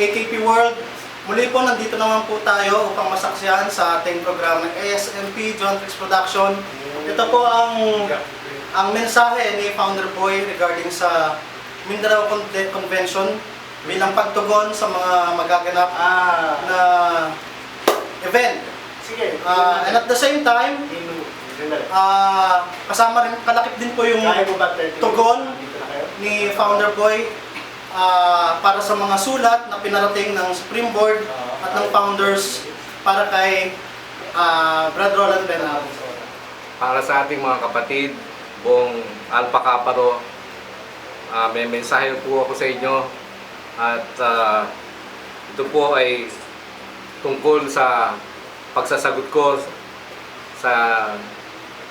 AKP World. Muli po, nandito naman po tayo upang masaksihan sa ating programa SMP Jhonfrix Production. Ito po ang mensahe ni Founder Boy regarding sa Mindanao Convention bilang pagtugon sa mga magaganap na event. Sige. And at the same time, kasama rin, kalakip din po yung tugon ni Founder Boy para sa mga sulat na pinarating ng Supreme Board at ng Founders para kay Brad Roland Benal. Para sa ating mga kapatid, buong Alpha Kappa Rho, may mensahe po ako sa inyo at ito po ay tungkol sa pagsasagot ko sa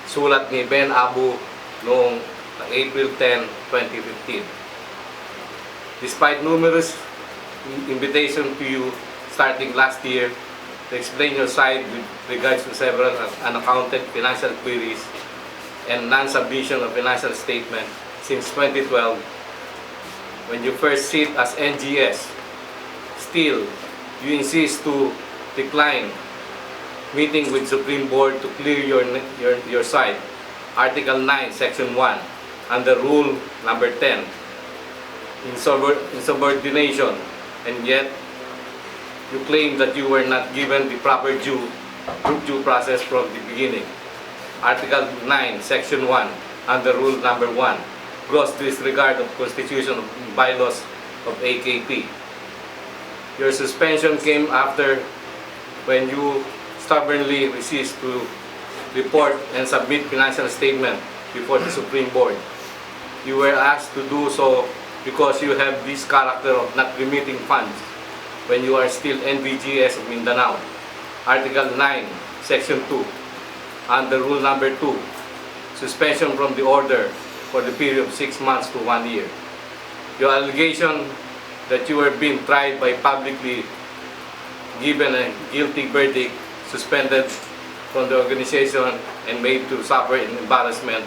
sulat ni Ben Abu noong April 10, 2015. Despite numerous invitations to you starting last year to explain your side with regards to several unaccounted financial queries and non-submission of financial statement since 2012, when you first sit as NGS, still you insist to decline meeting with Supreme Board to clear your side. Article 9, Section 1, under Rule number 10, insubordination, and yet you claim that you were not given the proper due process from the beginning. Article 9, Section 1, under Rule number 1, gross disregard of Constitution and bylaws of AKP. Your suspension came after when you stubbornly resist to report and submit financial statement before the Supreme Board. You were asked to do so because you have this character of not remitting funds when you are still NVGS of Mindanao. Article 9, Section 2, under Rule number 2, suspension from the order for the period of 6 months to 1 year. Your allegation that you were being tried by publicly given a guilty verdict, suspended from the organization, and made to suffer an embarrassment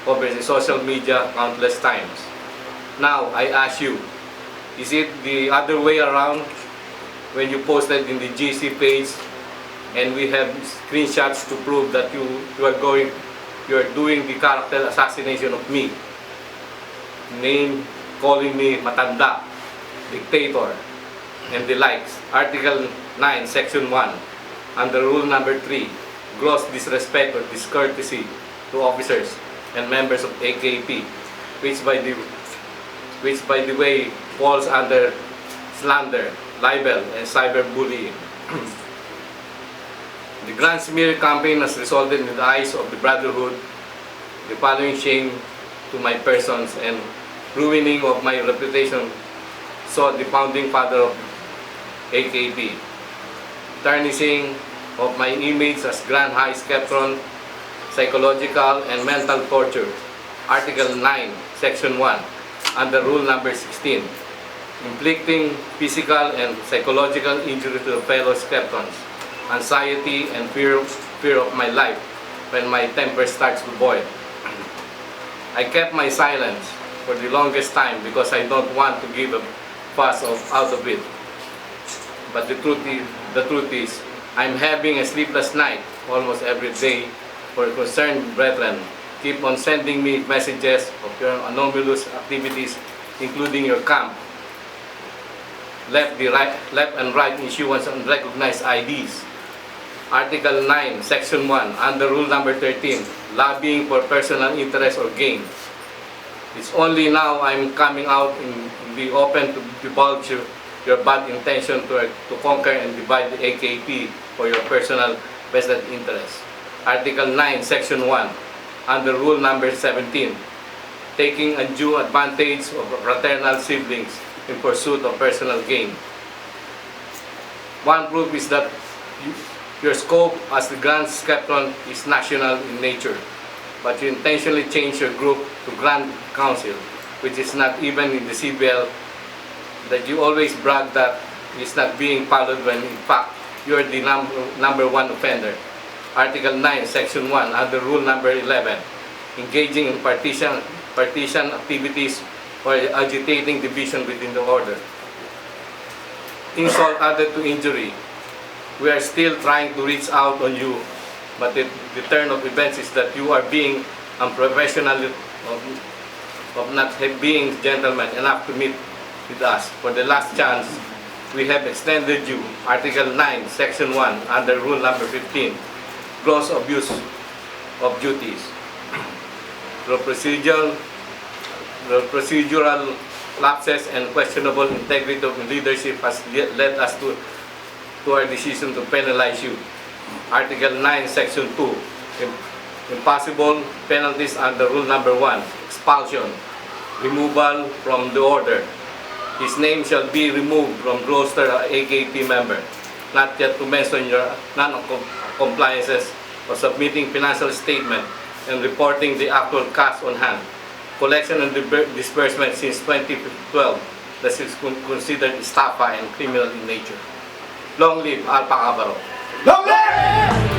over the social media countless times. Now, I ask you, is it the other way around when you posted in the GC page and we have screenshots to prove that you are doing the character assassination of me, calling me matanda, dictator, and the likes. Article 9, Section 1, under Rule number 3, gross disrespect or discourtesy to officers and members of AKP, which by the way falls under slander, libel, and cyberbullying. The Grand Smear campaign has resulted in the eyes of the Brotherhood the following shame to my persons and ruining of my reputation, so the founding father of AKP, tarnishing of my image as Grand High Skeptron, psychological and mental torture. Article 9, Section 1, under Rule number 16, inflicting physical and psychological injury to the fellow Skeptons, anxiety and fear of my life when my temper starts to boil. I kept my silence for the longest time because I don't want to give a fuss out of it. But the truth is, I'm having a sleepless night almost every day for concerned brethren keep on sending me messages of your anomalous activities, including your camp, left and right issuance of unrecognized IDs. Article 9, Section 1, under Rule number 13, lobbying for personal interest or gain. It's only now I'm coming out in the open to divulge your bad intention to conquer and divide the AKP for your personal vested interest. Article 9, Section 1, under Rule number 17, taking undue advantage of fraternal siblings in pursuit of personal gain. One proof is that your scope as the Grand Skeptron is national in nature, but you intentionally change your group to Grand Council, which is not even in the CBL, that you always brag that is not being followed when in fact you are the number one offender. Article 9, Section 1, under Rule number 11, engaging in partisan activities or agitating division within the order. insult added to injury. We are still trying to reach out on you, but the turn of events is that you are being unprofessional of not being gentlemen enough to meet with us. For the last chance, we have extended you Article 9, Section 1, under Rule number 15, gross abuse of duties. The procedural lapses and questionable integrity of leadership has led us to our decision to penalize you. Article 9, Section 2, impossible penalties under Rule number 1, expulsion, removal from the order. His name shall be removed from roster AKP member, not yet to mention your non-compliances or submitting financial statement and reporting the actual cash on hand. Collection and disbursement since 2012 that is considered estafa and criminal in nature. Long live Alpha Cabaro. Long live!